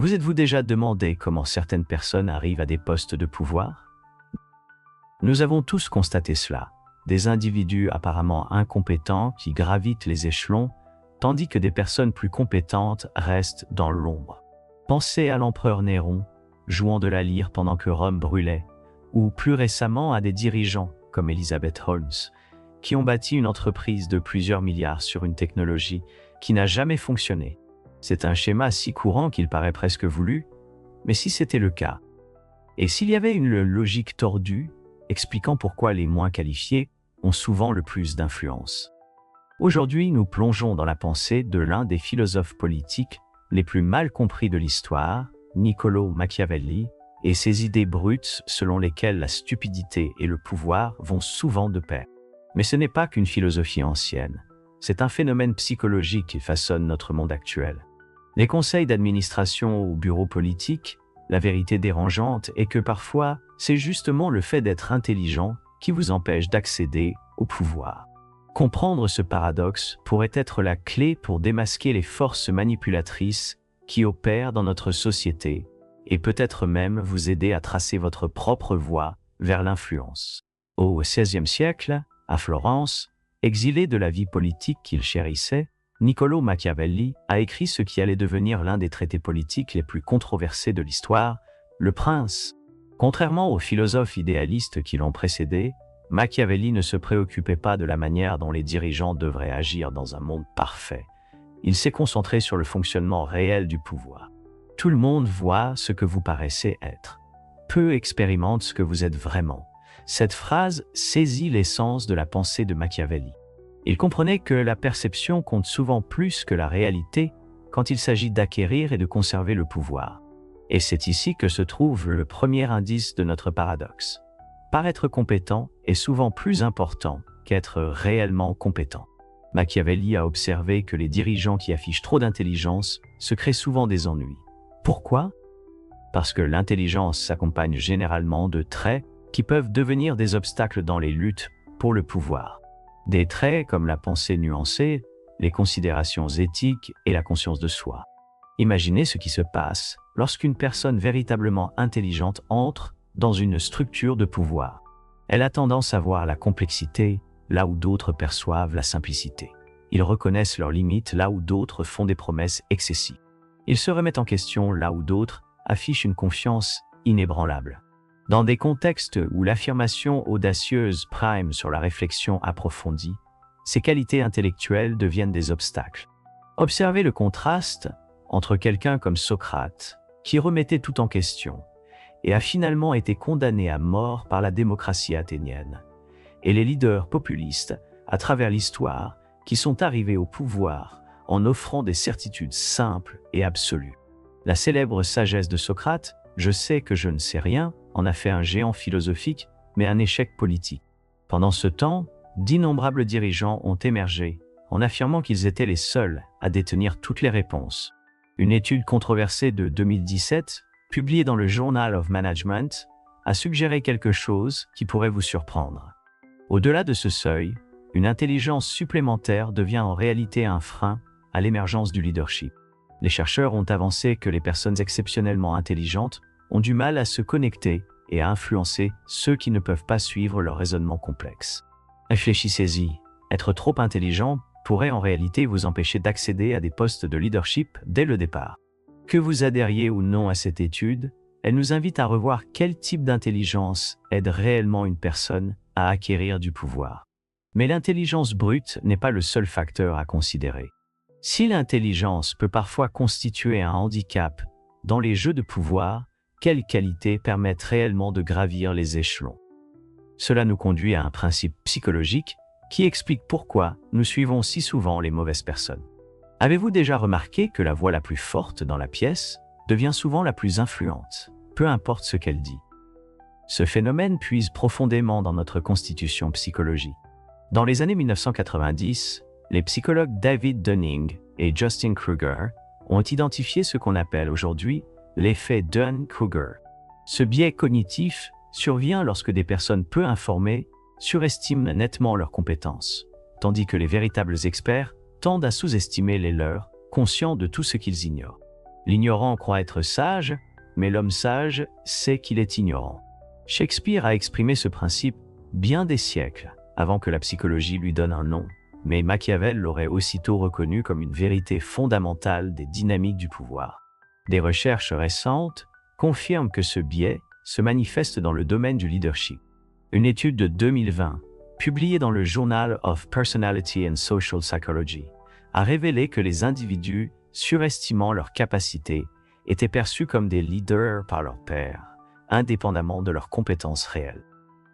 Vous êtes-vous déjà demandé comment certaines personnes arrivent à des postes de pouvoir? Nous avons tous constaté cela. Des individus apparemment incompétents qui gravitent les échelons, tandis que des personnes plus compétentes restent dans l'ombre. Pensez à l'empereur Néron, jouant de la lyre pendant que Rome brûlait, ou plus récemment à des dirigeants comme Elizabeth Holmes, qui ont bâti une entreprise de plusieurs milliards sur une technologie qui n'a jamais fonctionné. C'est un schéma si courant qu'il paraît presque voulu, mais si c'était le cas, et s'il y avait une logique tordue, expliquant pourquoi les moins qualifiés ont souvent le plus d'influence. Aujourd'hui, nous plongeons dans la pensée de l'un des philosophes politiques les plus mal compris de l'histoire, Niccolò Machiavelli, et ses idées brutes selon lesquelles la stupidité et le pouvoir vont souvent de pair. Mais ce n'est pas qu'une philosophie ancienne, c'est un phénomène psychologique qui façonne notre monde actuel. Les conseils d'administration ou bureaux politiques, la vérité dérangeante est que parfois, c'est justement le fait d'être intelligent qui vous empêche d'accéder au pouvoir. Comprendre ce paradoxe pourrait être la clé pour démasquer les forces manipulatrices qui opèrent dans notre société et peut-être même vous aider à tracer votre propre voie vers l'influence. Au XVIe siècle, à Florence, exilé de la vie politique qu'il chérissait, Niccolò Machiavelli a écrit ce qui allait devenir l'un des traités politiques les plus controversés de l'histoire, Le Prince. Contrairement aux philosophes idéalistes qui l'ont précédé, Machiavelli ne se préoccupait pas de la manière dont les dirigeants devraient agir dans un monde parfait. Il s'est concentré sur le fonctionnement réel du pouvoir. Tout le monde voit ce que vous paraissez être. Peu expérimentent ce que vous êtes vraiment. Cette phrase saisit l'essence de la pensée de Machiavelli. Il comprenait que la perception compte souvent plus que la réalité quand il s'agit d'acquérir et de conserver le pouvoir. Et c'est ici que se trouve le premier indice de notre paradoxe. Paraître compétent est souvent plus important qu'être réellement compétent. Machiavelli a observé que les dirigeants qui affichent trop d'intelligence se créent souvent des ennuis. Pourquoi? Parce que l'intelligence s'accompagne généralement de traits qui peuvent devenir des obstacles dans les luttes pour le pouvoir. Des traits comme la pensée nuancée, les considérations éthiques et la conscience de soi. Imaginez ce qui se passe lorsqu'une personne véritablement intelligente entre dans une structure de pouvoir. Elle a tendance à voir la complexité là où d'autres perçoivent la simplicité. Ils reconnaissent leurs limites là où d'autres font des promesses excessives. Ils se remettent en question là où d'autres affichent une confiance inébranlable. Dans des contextes où l'affirmation audacieuse prime sur la réflexion approfondie, ces qualités intellectuelles deviennent des obstacles. Observez le contraste entre quelqu'un comme Socrate, qui remettait tout en question, et a finalement été condamné à mort par la démocratie athénienne, et les leaders populistes, à travers l'histoire, qui sont arrivés au pouvoir en offrant des certitudes simples et absolues. La célèbre sagesse de Socrate, « Je sais que je ne sais rien », en a fait un géant philosophique, mais un échec politique. Pendant ce temps, d'innombrables dirigeants ont émergé, en affirmant qu'ils étaient les seuls à détenir toutes les réponses. Une étude controversée de 2017, publiée dans le Journal of Management, a suggéré quelque chose qui pourrait vous surprendre. Au-delà de ce seuil, une intelligence supplémentaire devient en réalité un frein à l'émergence du leadership. Les chercheurs ont avancé que les personnes exceptionnellement intelligentes ont du mal à se connecter et à influencer ceux qui ne peuvent pas suivre leur raisonnement complexe. Réfléchissez-y, être trop intelligent pourrait en réalité vous empêcher d'accéder à des postes de leadership dès le départ. Que vous adhériez ou non à cette étude, elle nous invite à revoir quel type d'intelligence aide réellement une personne à acquérir du pouvoir. Mais l'intelligence brute n'est pas le seul facteur à considérer. Si l'intelligence peut parfois constituer un handicap dans les jeux de pouvoir, quelles qualités permettent réellement de gravir les échelons? Cela nous conduit à un principe psychologique qui explique pourquoi nous suivons si souvent les mauvaises personnes. Avez-vous déjà remarqué que la voix la plus forte dans la pièce devient souvent la plus influente, peu importe ce qu'elle dit? Ce phénomène puise profondément dans notre constitution psychologique. Dans les années 1990, les psychologues David Dunning et Justin Kruger ont identifié ce qu'on appelle aujourd'hui l'effet Dunning-Kruger. Ce biais cognitif survient lorsque des personnes peu informées surestiment nettement leurs compétences, tandis que les véritables experts tendent à sous-estimer les leurs, conscients de tout ce qu'ils ignorent. L'ignorant croit être sage, mais l'homme sage sait qu'il est ignorant. Shakespeare a exprimé ce principe bien des siècles avant que la psychologie lui donne un nom, mais Machiavel l'aurait aussitôt reconnu comme une vérité fondamentale des dynamiques du pouvoir. Des recherches récentes confirment que ce biais se manifeste dans le domaine du leadership. Une étude de 2020, publiée dans le Journal of Personality and Social Psychology, a révélé que les individus surestimant leurs capacités étaient perçus comme des leaders par leurs pairs, indépendamment de leurs compétences réelles.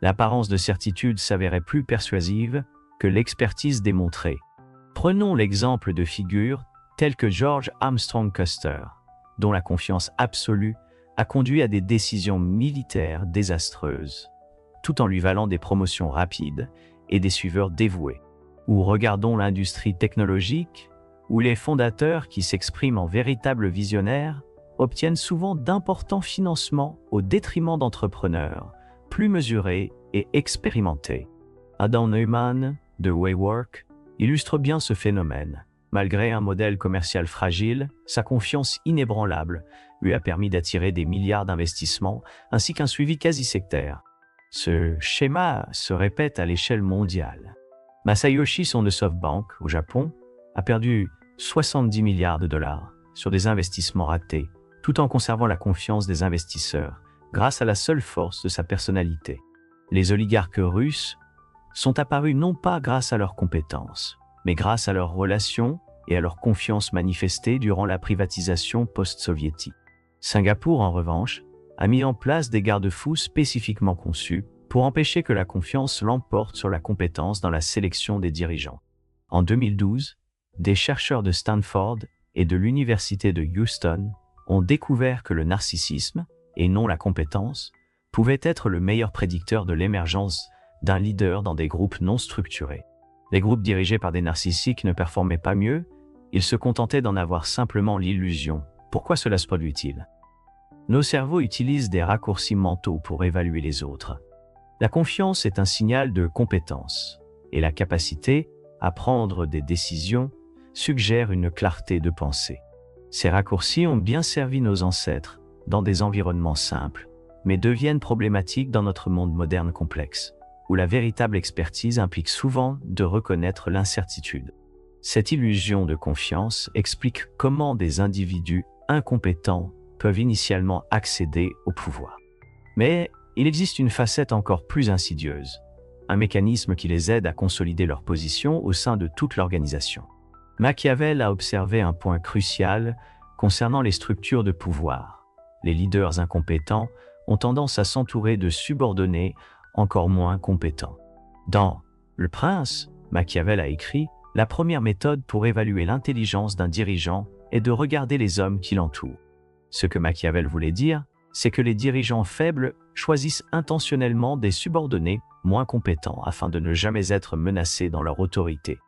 L'apparence de certitude s'avérait plus persuasive que l'expertise démontrée. Prenons l'exemple de figures telles que George Armstrong Custer, dont la confiance absolue a conduit à des décisions militaires désastreuses, tout en lui valant des promotions rapides et des suiveurs dévoués. Ou regardons l'industrie technologique, où les fondateurs qui s'expriment en véritables visionnaires obtiennent souvent d'importants financements au détriment d'entrepreneurs plus mesurés et expérimentés. Adam Neumann, de WeWork, illustre bien ce phénomène. Malgré un modèle commercial fragile, sa confiance inébranlable lui a permis d'attirer des milliards d'investissements ainsi qu'un suivi quasi sectaire. Ce schéma se répète à l'échelle mondiale. Masayoshi Son de SoftBank, au Japon, a perdu 70 milliards de dollars sur des investissements ratés, tout en conservant la confiance des investisseurs, grâce à la seule force de sa personnalité. Les oligarques russes sont apparus non pas grâce à leurs compétences, mais grâce à leurs relations et à leur confiance manifestée durant la privatisation post-soviétique. Singapour, en revanche, a mis en place des garde-fous spécifiquement conçus pour empêcher que la confiance l'emporte sur la compétence dans la sélection des dirigeants. En 2012, des chercheurs de Stanford et de l'Université de Houston ont découvert que le narcissisme, et non la compétence, pouvait être le meilleur prédicteur de l'émergence d'un leader dans des groupes non structurés. Les groupes dirigés par des narcissiques ne performaient pas mieux, ils se contentaient d'en avoir simplement l'illusion. Pourquoi cela se produit-il? Nos cerveaux utilisent des raccourcis mentaux pour évaluer les autres. La confiance est un signal de compétence, et la capacité à prendre des décisions suggère une clarté de pensée. Ces raccourcis ont bien servi nos ancêtres dans des environnements simples, mais deviennent problématiques dans notre monde moderne complexe, où la véritable expertise implique souvent de reconnaître l'incertitude. Cette illusion de confiance explique comment des individus incompétents peuvent initialement accéder au pouvoir. Mais il existe une facette encore plus insidieuse, un mécanisme qui les aide à consolider leur position au sein de toute l'organisation. Machiavel a observé un point crucial concernant les structures de pouvoir. Les leaders incompétents ont tendance à s'entourer de subordonnés encore moins compétents. Dans Le Prince, Machiavel a écrit « La première méthode pour évaluer l'intelligence d'un dirigeant est de regarder les hommes qui l'entourent ». Ce que Machiavel voulait dire, c'est que les dirigeants faibles choisissent intentionnellement des subordonnés moins compétents afin de ne jamais être menacés dans leur autorité.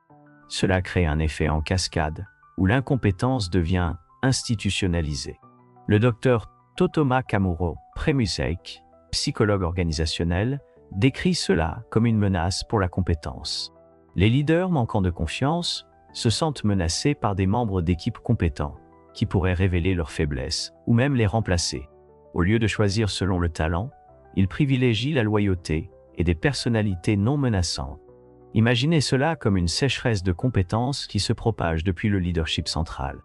Cela crée un effet en cascade, où l'incompétence devient institutionnalisée. Le docteur Totoma Kamuro Premusek, psychologue organisationnel, décrit cela comme une menace pour la compétence. Les leaders manquant de confiance se sentent menacés par des membres d'équipes compétents, qui pourraient révéler leurs faiblesses ou même les remplacer. Au lieu de choisir selon le talent, ils privilégient la loyauté et des personnalités non menaçantes. Imaginez cela comme une sécheresse de compétences qui se propage depuis le leadership central.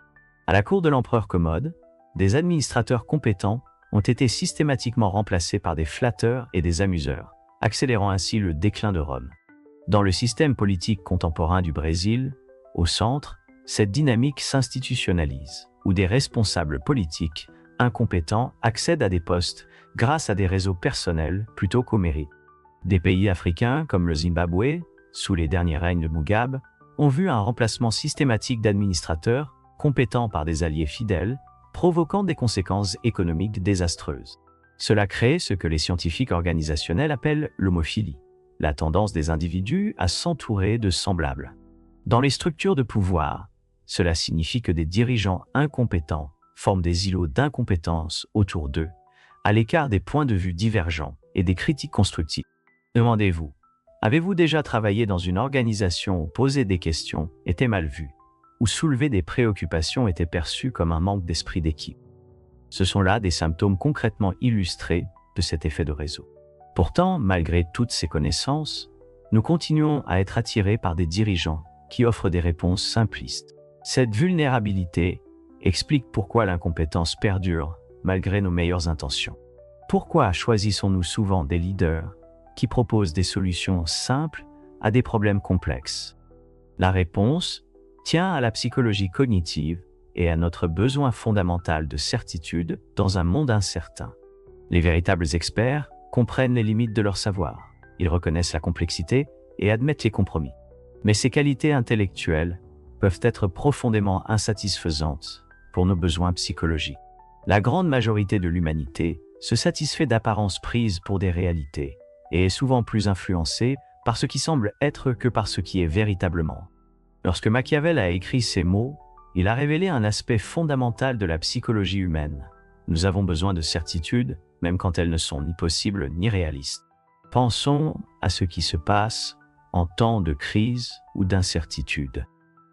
À la cour de l'empereur Commode, des administrateurs compétents ont été systématiquement remplacés par des flatteurs et des amuseurs, accélérant ainsi le déclin de Rome. Dans le système politique contemporain du Brésil, au centre, cette dynamique s'institutionnalise, où des responsables politiques incompétents accèdent à des postes grâce à des réseaux personnels plutôt qu'au mérite. Des pays africains comme le Zimbabwe, sous les derniers règnes de Mugabe, ont vu un remplacement systématique d'administrateurs compétents par des alliés fidèles, provoquant des conséquences économiques désastreuses. Cela crée ce que les scientifiques organisationnels appellent l'homophilie, la tendance des individus à s'entourer de semblables. Dans les structures de pouvoir, cela signifie que des dirigeants incompétents forment des îlots d'incompétence autour d'eux, à l'écart des points de vue divergents et des critiques constructives. Demandez-vous, avez-vous déjà travaillé dans une organisation où poser des questions était mal vu, ou soulever des préoccupations était perçu comme un manque d'esprit d'équipe. Ce sont là des symptômes concrètement illustrés de cet effet de réseau. Pourtant, malgré toutes ces connaissances, nous continuons à être attirés par des dirigeants qui offrent des réponses simplistes. Cette vulnérabilité explique pourquoi l'incompétence perdure malgré nos meilleures intentions. Pourquoi choisissons-nous souvent des leaders qui proposent des solutions simples à des problèmes complexes? La réponse tient à la psychologie cognitive et à notre besoin fondamental de certitude dans un monde incertain. Les véritables experts comprennent les limites de leur savoir. Ils reconnaissent la complexité et admettent les compromis. Mais ces qualités intellectuelles peuvent être profondément insatisfaisantes pour nos besoins psychologiques. La grande majorité de l'humanité se satisfait d'apparences prises pour des réalités et est souvent plus influencée par ce qui semble être que par ce qui est véritablement. Lorsque Machiavel a écrit ces mots, il a révélé un aspect fondamental de la psychologie humaine. Nous avons besoin de certitudes, même quand elles ne sont ni possibles ni réalistes. Pensons à ce qui se passe en temps de crise ou d'incertitude.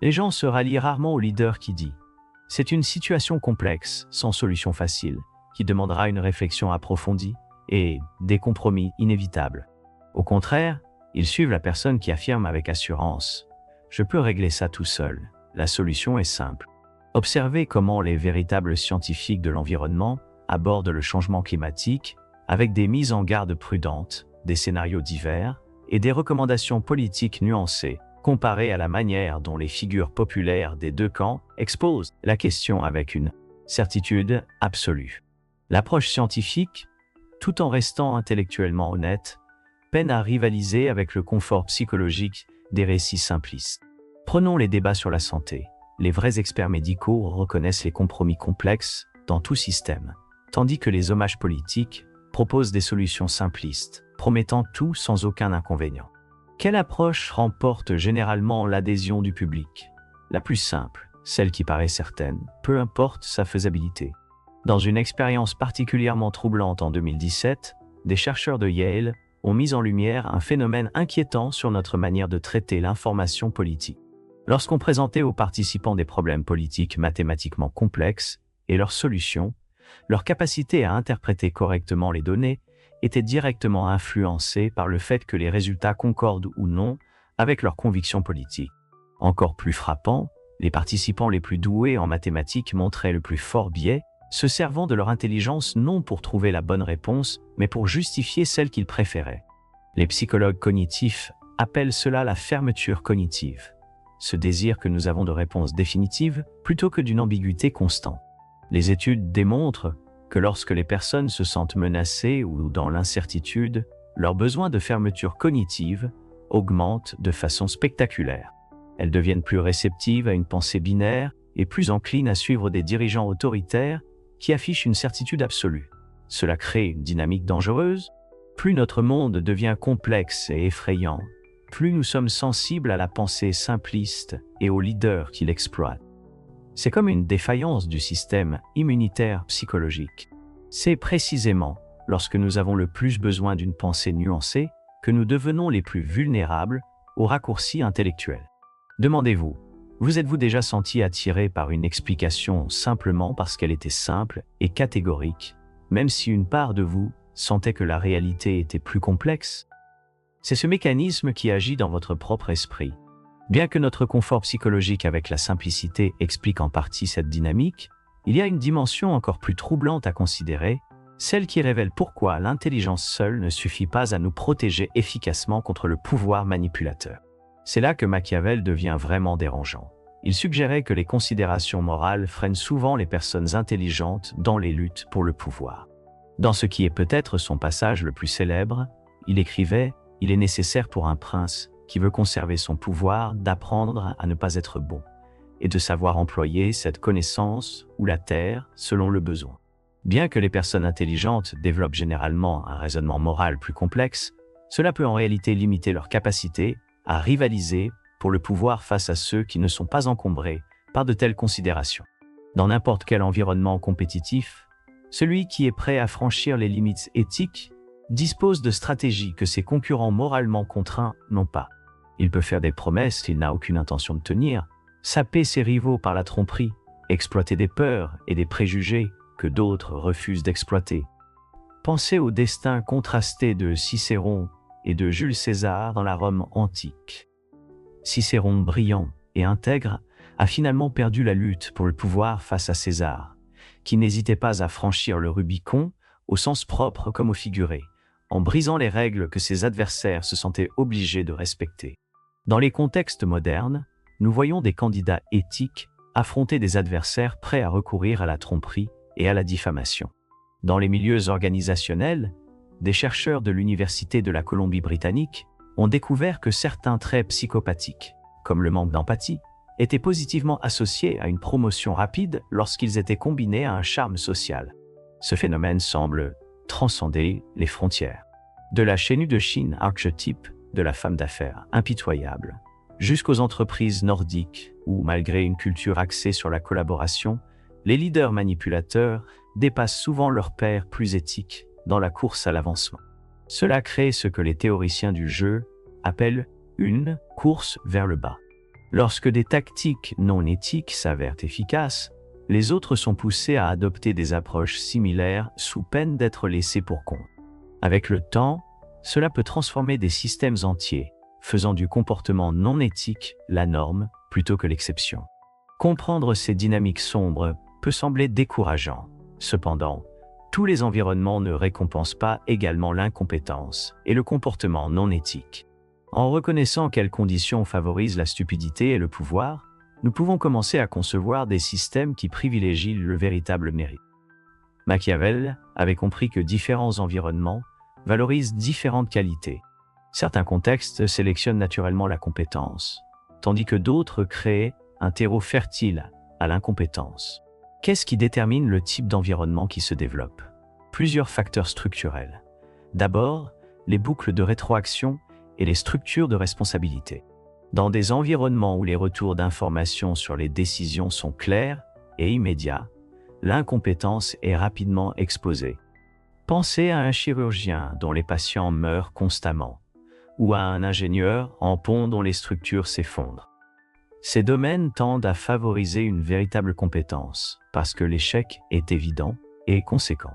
Les gens se rallient rarement au leader qui dit « C'est une situation complexe, sans solution facile, qui demandera une réflexion approfondie et des compromis inévitables. » Au contraire, ils suivent la personne qui affirme avec assurance « Je peux régler ça tout seul, la solution est simple. » Observez comment les véritables scientifiques de l'environnement abordent le changement climatique avec des mises en garde prudentes, des scénarios divers et des recommandations politiques nuancées, comparées à la manière dont les figures populaires des deux camps exposent la question avec une certitude absolue. L'approche scientifique, tout en restant intellectuellement honnête, peine à rivaliser avec le confort psychologique des récits simplistes. Prenons les débats sur la santé. Les vrais experts médicaux reconnaissent les compromis complexes dans tout système, tandis que les hommages politiques proposent des solutions simplistes, promettant tout sans aucun inconvénient. Quelle approche remporte généralement l'adhésion du public? La plus simple, celle qui paraît certaine, peu importe sa faisabilité. Dans une expérience particulièrement troublante en 2017, des chercheurs de Yale ont mis en lumière un phénomène inquiétant sur notre manière de traiter l'information politique. Lorsqu'on présentait aux participants des problèmes politiques mathématiquement complexes et leurs solutions, leur capacité à interpréter correctement les données était directement influencée par le fait que les résultats concordent ou non avec leurs convictions politiques. Encore plus frappant, les participants les plus doués en mathématiques montraient le plus fort biais, se servant de leur intelligence non pour trouver la bonne réponse, mais pour justifier celle qu'ils préféraient. Les psychologues cognitifs appellent cela la fermeture cognitive, ce désir que nous avons de réponses définitives plutôt que d'une ambiguïté constante. Les études démontrent que lorsque les personnes se sentent menacées ou dans l'incertitude, leur besoin de fermeture cognitive augmente de façon spectaculaire. Elles deviennent plus réceptives à une pensée binaire et plus enclines à suivre des dirigeants autoritaires qui affichent une certitude absolue. Cela crée une dynamique dangereuse. Plus notre monde devient complexe et effrayant, plus nous sommes sensibles à la pensée simpliste et aux leaders qui l'exploitent. C'est comme une défaillance du système immunitaire psychologique. C'est précisément lorsque nous avons le plus besoin d'une pensée nuancée que nous devenons les plus vulnérables aux raccourcis intellectuels. Demandez-vous, vous êtes-vous déjà senti attiré par une explication simplement parce qu'elle était simple et catégorique, même si une part de vous sentait que la réalité était plus complexe? C'est ce mécanisme qui agit dans votre propre esprit. Bien que notre confort psychologique avec la simplicité explique en partie cette dynamique, il y a une dimension encore plus troublante à considérer, celle qui révèle pourquoi l'intelligence seule ne suffit pas à nous protéger efficacement contre le pouvoir manipulateur. C'est là que Machiavel devient vraiment dérangeant. Il suggérait que les considérations morales freinent souvent les personnes intelligentes dans les luttes pour le pouvoir. Dans ce qui est peut-être son passage le plus célèbre, il écrivait « Il est nécessaire pour un prince qui veut conserver son pouvoir d'apprendre à ne pas être bon et de savoir employer cette connaissance ou la terre selon le besoin. » Bien que les personnes intelligentes développent généralement un raisonnement moral plus complexe, cela peut en réalité limiter leur capacité à rivaliser pour le pouvoir face à ceux qui ne sont pas encombrés par de telles considérations. Dans n'importe quel environnement compétitif, celui qui est prêt à franchir les limites éthiques dispose de stratégies que ses concurrents moralement contraints n'ont pas. Il peut faire des promesses qu'il n'a aucune intention de tenir, saper ses rivaux par la tromperie, exploiter des peurs et des préjugés que d'autres refusent d'exploiter. Pensez au destin contrasté de Cicéron et de Jules César dans la Rome antique. Cicéron, brillant et intègre, a finalement perdu la lutte pour le pouvoir face à César, qui n'hésitait pas à franchir le Rubicon, au sens propre comme au figuré, en brisant les règles que ses adversaires se sentaient obligés de respecter. Dans les contextes modernes, nous voyons des candidats éthiques affronter des adversaires prêts à recourir à la tromperie et à la diffamation. Dans les milieux organisationnels, des chercheurs de l'Université de la Colombie-Britannique ont découvert que certains traits psychopathiques, comme le manque d'empathie, étaient positivement associés à une promotion rapide lorsqu'ils étaient combinés à un charme social. Ce phénomène semble transcender les frontières. De la chénue de Chine, archétype de la femme d'affaires impitoyable, jusqu'aux entreprises nordiques où, malgré une culture axée sur la collaboration, les leaders manipulateurs dépassent souvent leurs pairs plus éthiques dans la course à l'avancement. Cela crée ce que les théoriciens du jeu appellent une course vers le bas. Lorsque des tactiques non éthiques s'avèrent efficaces, les autres sont poussés à adopter des approches similaires sous peine d'être laissés pour compte. Avec le temps, cela peut transformer des systèmes entiers, faisant du comportement non éthique la norme plutôt que l'exception. Comprendre ces dynamiques sombres peut sembler décourageant. Cependant, tous les environnements ne récompensent pas également l'incompétence et le comportement non éthique. En reconnaissant quelles conditions favorisent la stupidité et le pouvoir, nous pouvons commencer à concevoir des systèmes qui privilégient le véritable mérite. Machiavel avait compris que différents environnements valorisent différentes qualités. Certains contextes sélectionnent naturellement la compétence, tandis que d'autres créent un terreau fertile à l'incompétence. Qu'est-ce qui détermine le type d'environnement qui se développe? Plusieurs facteurs structurels. D'abord, les boucles de rétroaction et les structures de responsabilité. Dans des environnements où les retours d'informations sur les décisions sont clairs et immédiats, l'incompétence est rapidement exposée. Pensez à un chirurgien dont les patients meurent constamment, ou à un ingénieur en pont dont les structures s'effondrent. Ces domaines tendent à favoriser une véritable compétence, parce que l'échec est évident et conséquent.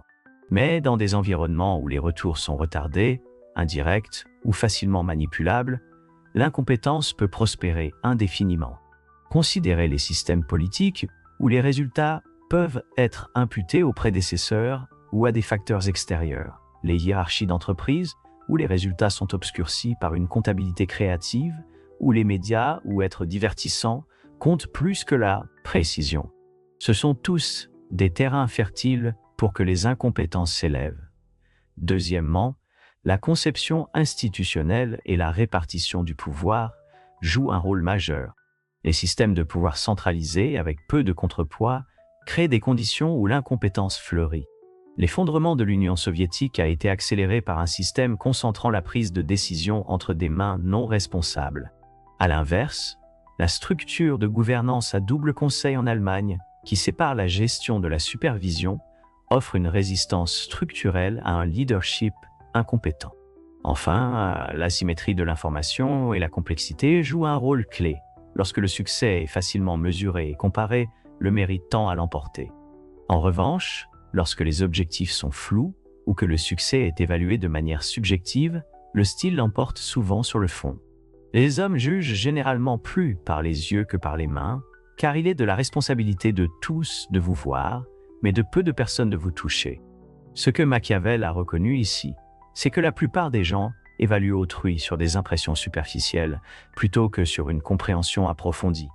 Mais dans des environnements où les retours sont retardés, indirects ou facilement manipulables, l'incompétence peut prospérer indéfiniment. Considérez les systèmes politiques où les résultats peuvent être imputés aux prédécesseurs ou à des facteurs extérieurs, les hiérarchies d'entreprise où les résultats sont obscurcis par une comptabilité créative, où les médias ou être divertissants comptent plus que la précision. Ce sont tous des terrains fertiles pour que les incompétences s'élèvent. Deuxièmement, la conception institutionnelle et la répartition du pouvoir jouent un rôle majeur. Les systèmes de pouvoir centralisés avec peu de contrepoids créent des conditions où l'incompétence fleurit. L'effondrement de l'Union soviétique a été accéléré par un système concentrant la prise de décision entre des mains non responsables. À l'inverse, la structure de gouvernance à double conseil en Allemagne, qui sépare la gestion de la supervision, offre une résistance structurelle à un leadership incompétent. Enfin, l'asymétrie de l'information et la complexité jouent un rôle clé. Lorsque le succès est facilement mesuré et comparé, le mérite tend à l'emporter. En revanche, lorsque les objectifs sont flous ou que le succès est évalué de manière subjective, le style l'emporte souvent sur le fond. Les hommes jugent généralement plus par les yeux que par les mains, car il est de la responsabilité de tous de vous voir, mais de peu de personnes de vous toucher. Ce que Machiavel a reconnu ici, c'est que la plupart des gens évaluent autrui sur des impressions superficielles plutôt que sur une compréhension approfondie,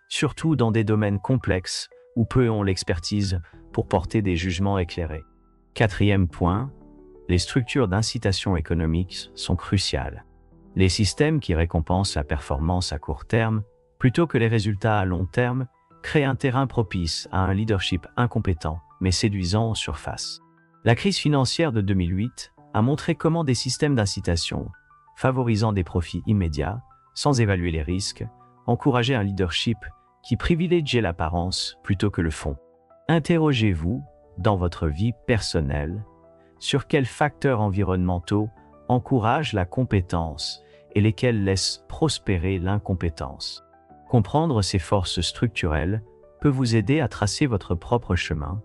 surtout dans des domaines complexes où peu ont l'expertise pour porter des jugements éclairés. Quatrième point, les structures d'incitation économique sont cruciales. Les systèmes qui récompensent la performance à court terme plutôt que les résultats à long terme créent un terrain propice à un leadership incompétent mais séduisant en surface. La crise financière de 2008 a montré comment des systèmes d'incitation, favorisant des profits immédiats, sans évaluer les risques, encourageaient un leadership qui privilégiait l'apparence plutôt que le fond. Interrogez-vous, dans votre vie personnelle, sur quels facteurs environnementaux encouragent la compétence et lesquels laissent prospérer l'incompétence. Comprendre ces forces structurelles peut vous aider à tracer votre propre chemin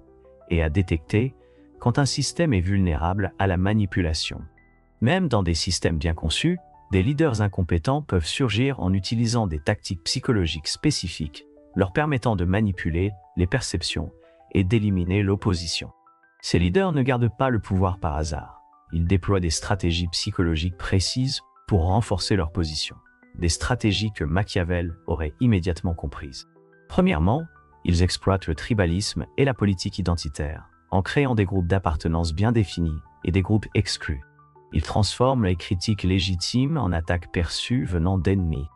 et à détecter quand un système est vulnérable à la manipulation. Même dans des systèmes bien conçus, des leaders incompétents peuvent surgir en utilisant des tactiques psychologiques spécifiques, leur permettant de manipuler les perceptions et d'éliminer l'opposition. Ces leaders ne gardent pas le pouvoir par hasard. Ils déploient des stratégies psychologiques précises pour renforcer leur position. Des stratégies que Machiavel aurait immédiatement comprises. Premièrement, ils exploitent le tribalisme et la politique identitaire, en créant des groupes d'appartenance bien définis et des groupes exclus. Ils transforment les critiques légitimes en attaques perçues venant d'ennemis.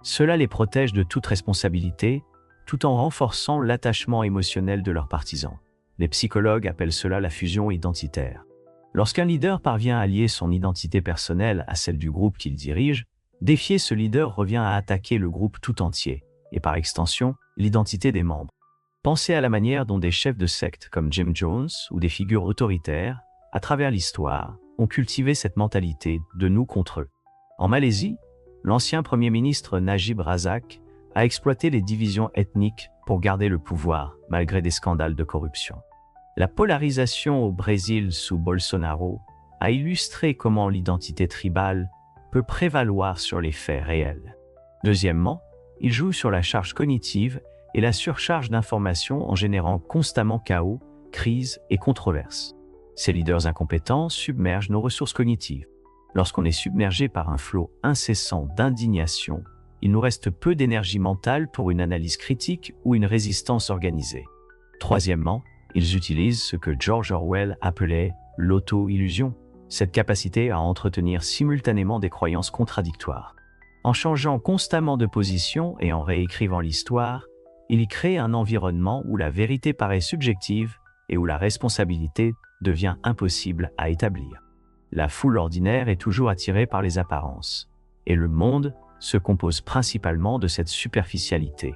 Cela les protège de toute responsabilité, tout en renforçant l'attachement émotionnel de leurs partisans. Les psychologues appellent cela la fusion identitaire. Lorsqu'un leader parvient à lier son identité personnelle à celle du groupe qu'il dirige, défier ce leader revient à attaquer le groupe tout entier, et par extension, l'identité des membres. Pensez à la manière dont des chefs de secte comme Jim Jones ou des figures autoritaires, à travers l'histoire, ont cultivé cette mentalité de nous contre eux. En Malaisie, l'ancien Premier ministre Najib Razak a exploité les divisions ethniques pour garder le pouvoir malgré des scandales de corruption. La polarisation au Brésil sous Bolsonaro a illustré comment l'identité tribale peut prévaloir sur les faits réels. Deuxièmement, il joue sur la charge cognitive et la surcharge d'informations en générant constamment chaos, crises et controverses. Ces leaders incompétents submergent nos ressources cognitives. Lorsqu'on est submergé par un flot incessant d'indignation, il nous reste peu d'énergie mentale pour une analyse critique ou une résistance organisée. Troisièmement, ils utilisent ce que George Orwell appelait l'auto-illusion, cette capacité à entretenir simultanément des croyances contradictoires. En changeant constamment de position et en réécrivant l'histoire, il y crée un environnement où la vérité paraît subjective et où la responsabilité devient impossible à établir. La foule ordinaire est toujours attirée par les apparences, et le monde se compose principalement de cette superficialité.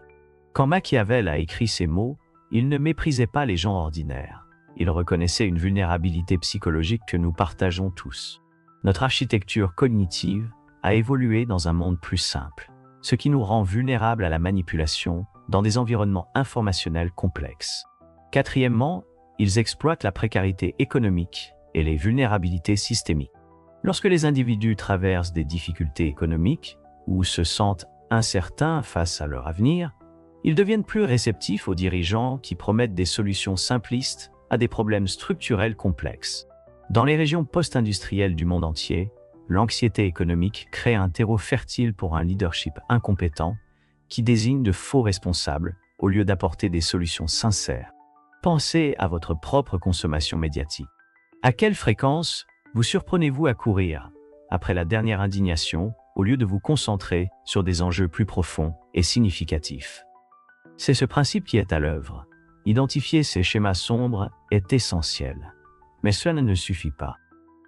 Quand Machiavel a écrit ces mots, il ne méprisait pas les gens ordinaires. Il reconnaissait une vulnérabilité psychologique que nous partageons tous. Notre architecture cognitive a évolué dans un monde plus simple, ce qui nous rend vulnérables à la manipulation dans des environnements informationnels complexes. Quatrièmement, ils exploitent la précarité économique et les vulnérabilités systémiques. Lorsque les individus traversent des difficultés économiques ou se sentent incertains face à leur avenir, ils deviennent plus réceptifs aux dirigeants qui promettent des solutions simplistes à des problèmes structurels complexes. Dans les régions post-industrielles du monde entier, l'anxiété économique crée un terreau fertile pour un leadership incompétent qui désigne de faux responsables au lieu d'apporter des solutions sincères. Pensez à votre propre consommation médiatique. À quelle fréquence vous surprenez-vous à courir après la dernière indignation au lieu de vous concentrer sur des enjeux plus profonds et significatifs? C'est ce principe qui est à l'œuvre. Identifier ces schémas sombres est essentiel. Mais cela ne suffit pas.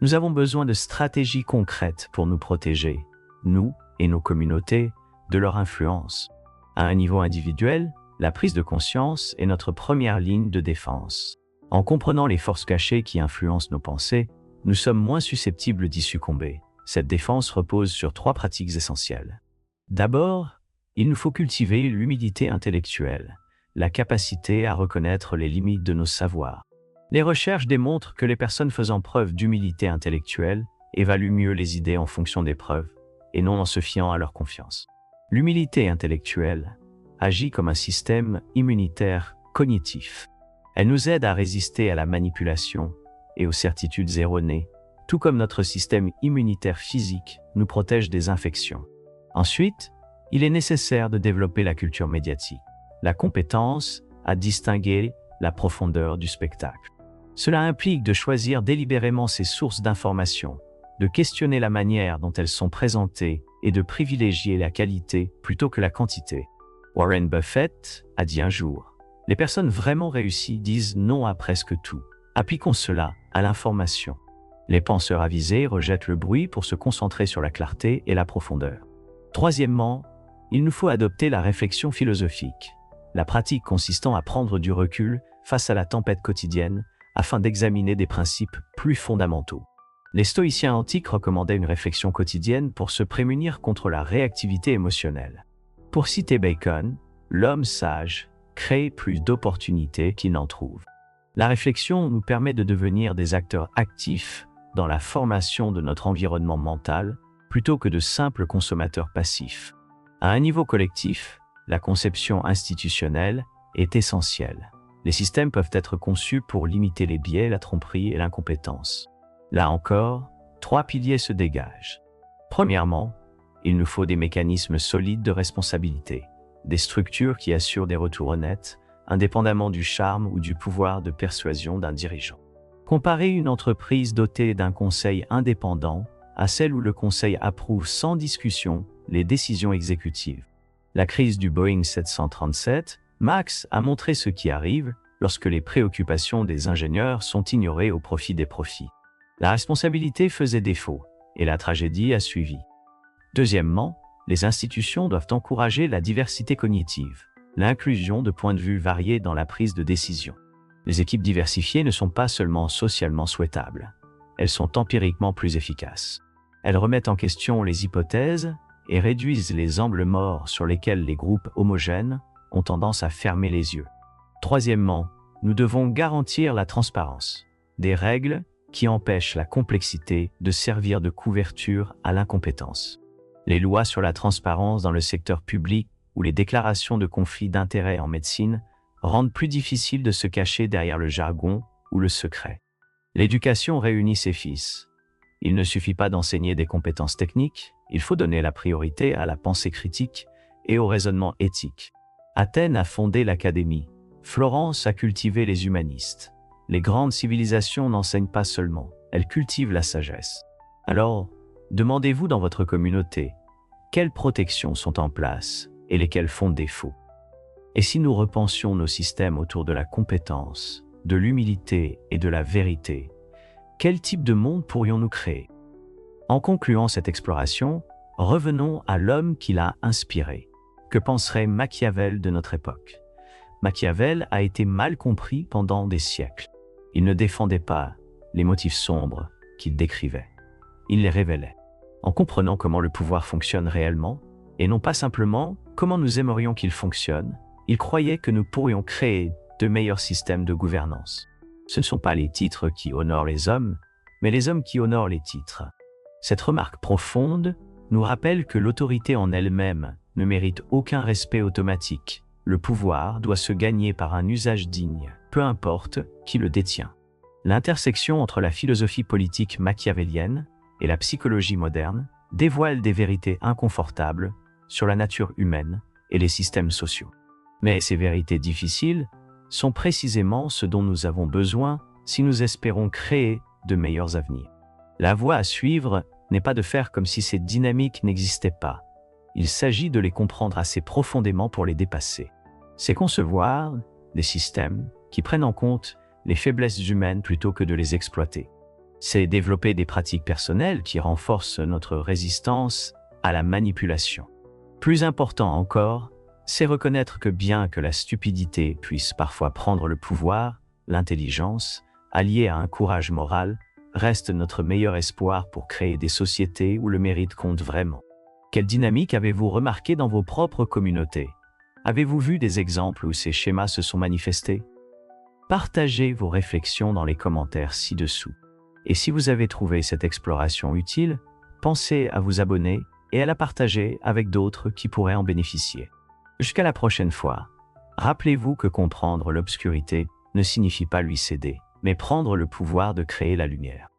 Nous avons besoin de stratégies concrètes pour nous protéger, nous et nos communautés, de leur influence. À un niveau individuel, la prise de conscience est notre première ligne de défense. En comprenant les forces cachées qui influencent nos pensées, nous sommes moins susceptibles d'y succomber. Cette défense repose sur 3 pratiques essentielles. D'abord, il nous faut cultiver l'humilité intellectuelle, la capacité à reconnaître les limites de nos savoirs. Les recherches démontrent que les personnes faisant preuve d'humilité intellectuelle évaluent mieux les idées en fonction des preuves, et non en se fiant à leur confiance. L'humilité intellectuelle agit comme un système immunitaire cognitif. Elle nous aide à résister à la manipulation et aux certitudes erronées, tout comme notre système immunitaire physique nous protège des infections. Ensuite, il est nécessaire de développer la culture médiatique, la compétence à distinguer la profondeur du spectacle. Cela implique de choisir délibérément ses sources d'information, de questionner la manière dont elles sont présentées et de privilégier la qualité plutôt que la quantité. Warren Buffett a dit un jour, « Les personnes vraiment réussies disent non à presque tout. Appliquons cela à l'information. » Les penseurs avisés rejettent le bruit pour se concentrer sur la clarté et la profondeur. Troisièmement, il nous faut adopter la réflexion philosophique, la pratique consistant à prendre du recul face à la tempête quotidienne afin d'examiner des principes plus fondamentaux. Les stoïciens antiques recommandaient une réflexion quotidienne pour se prémunir contre la réactivité émotionnelle. Pour citer Bacon, l'homme sage crée plus d'opportunités qu'il n'en trouve. La réflexion nous permet de devenir des acteurs actifs dans la formation de notre environnement mental plutôt que de simples consommateurs passifs. À un niveau collectif, la conception institutionnelle est essentielle. Les systèmes peuvent être conçus pour limiter les biais, la tromperie et l'incompétence. Là encore, 3 piliers se dégagent. Premièrement, il nous faut des mécanismes solides de responsabilité, des structures qui assurent des retours honnêtes, indépendamment du charme ou du pouvoir de persuasion d'un dirigeant. Comparez une entreprise dotée d'un conseil indépendant à celle où le conseil approuve sans discussion les décisions exécutives. La crise du Boeing 737 MAX a montré ce qui arrive lorsque les préoccupations des ingénieurs sont ignorées au profit des profits. La responsabilité faisait défaut et la tragédie a suivi. Deuxièmement, les institutions doivent encourager la diversité cognitive, l'inclusion de points de vue variés dans la prise de décision. Les équipes diversifiées ne sont pas seulement socialement souhaitables, elles sont empiriquement plus efficaces. Elles remettent en question les hypothèses et réduisent les angles morts sur lesquels les groupes homogènes ont tendance à fermer les yeux. Troisièmement, nous devons garantir la transparence, des règles qui empêchent la complexité de servir de couverture à l'incompétence. Les lois sur la transparence dans le secteur public ou les déclarations de conflits d'intérêts en médecine rendent plus difficile de se cacher derrière le jargon ou le secret. L'éducation réunit ses fils. Il ne suffit pas d'enseigner des compétences techniques, il faut donner la priorité à la pensée critique et au raisonnement éthique. Athènes a fondé l'académie. Florence a cultivé les humanistes. Les grandes civilisations n'enseignent pas seulement, elles cultivent la sagesse. Alors, demandez-vous dans votre communauté, quelles protections sont en place et lesquelles font défaut? Et si nous repensions nos systèmes autour de la compétence, de l'humilité et de la vérité, quel type de monde pourrions-nous créer? En concluant cette exploration, revenons à l'homme qui l'a inspiré. Que penserait Machiavel de notre époque? Machiavel a été mal compris pendant des siècles. Il ne défendait pas les motifs sombres qu'il décrivait. Il les révélait. En comprenant comment le pouvoir fonctionne réellement, et non pas simplement comment nous aimerions qu'il fonctionne, il croyait que nous pourrions créer de meilleurs systèmes de gouvernance. Ce ne sont pas les titres qui honorent les hommes, mais les hommes qui honorent les titres. Cette remarque profonde nous rappelle que l'autorité en elle-même ne mérite aucun respect automatique. Le pouvoir doit se gagner par un usage digne, peu importe qui le détient. L'intersection entre la philosophie politique machiavélienne et la psychologie moderne dévoile des vérités inconfortables sur la nature humaine et les systèmes sociaux. Mais ces vérités difficiles sont précisément ce dont nous avons besoin si nous espérons créer de meilleurs avenirs. La voie à suivre n'est pas de faire comme si ces dynamiques n'existaient pas. Il s'agit de les comprendre assez profondément pour les dépasser. C'est concevoir des systèmes qui prennent en compte les faiblesses humaines plutôt que de les exploiter. C'est développer des pratiques personnelles qui renforcent notre résistance à la manipulation. Plus important encore, c'est reconnaître que bien que la stupidité puisse parfois prendre le pouvoir, l'intelligence, alliée à un courage moral, reste notre meilleur espoir pour créer des sociétés où le mérite compte vraiment. Quelle dynamique avez-vous remarqué dans vos propres communautés? Avez-vous vu des exemples où ces schémas se sont manifestés? Partagez vos réflexions dans les commentaires ci-dessous. Et si vous avez trouvé cette exploration utile, pensez à vous abonner et à la partager avec d'autres qui pourraient en bénéficier. Jusqu'à la prochaine fois, rappelez-vous que comprendre l'obscurité ne signifie pas lui céder, mais prendre le pouvoir de créer la lumière.